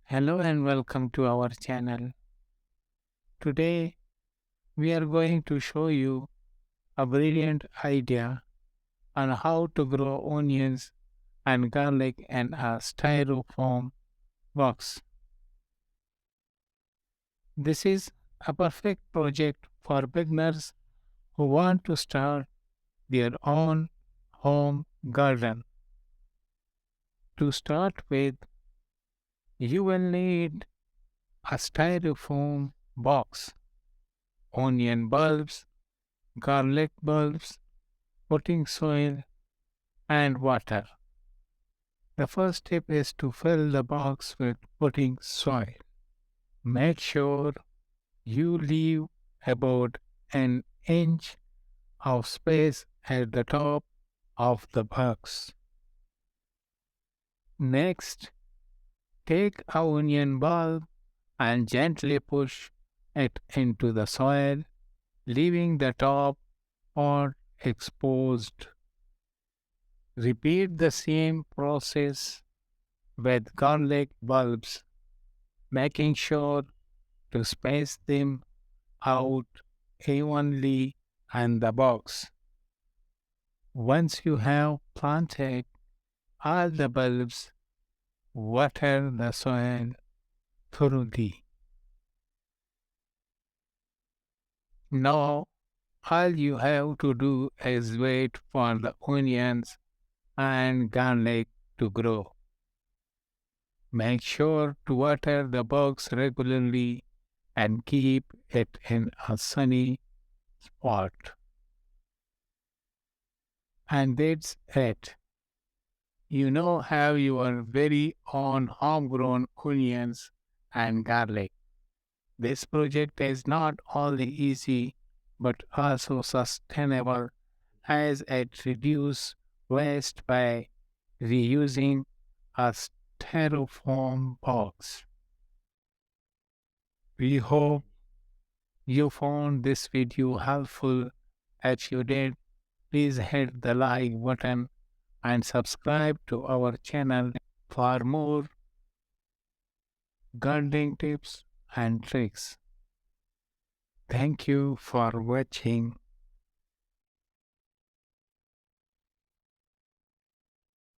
Hello and welcome to our channel. Today we are going to show you a brilliant idea on how to grow onions and garlic in a styrofoam box. This is a perfect project for beginners who want to start their own home garden. To start with, you will need a styrofoam box, onion bulbs, garlic bulbs, potting soil, and water. The first step is to fill the box with potting soil. Make sure you leave about an inch of space at the top of the box. Next, take a onion bulb and gently push it into the soil, leaving the top part exposed. Repeat the same process with garlic bulbs, making sure to space them out evenly in the box. Once you have planted all the bulbs, water the soil thoroughly. Now, all you have to do is wait for the onions and garlic to grow. Make sure to water the box regularly and keep it in a sunny spot. And that's it. You now have your very own homegrown onions and garlic. This project is not only easy but also sustainable as it reduces waste by reusing a styrofoam box. We hope you found this video helpful. If you did, please hit the like button and subscribe to our channel for more gardening tips and tricks. Thank you for watching.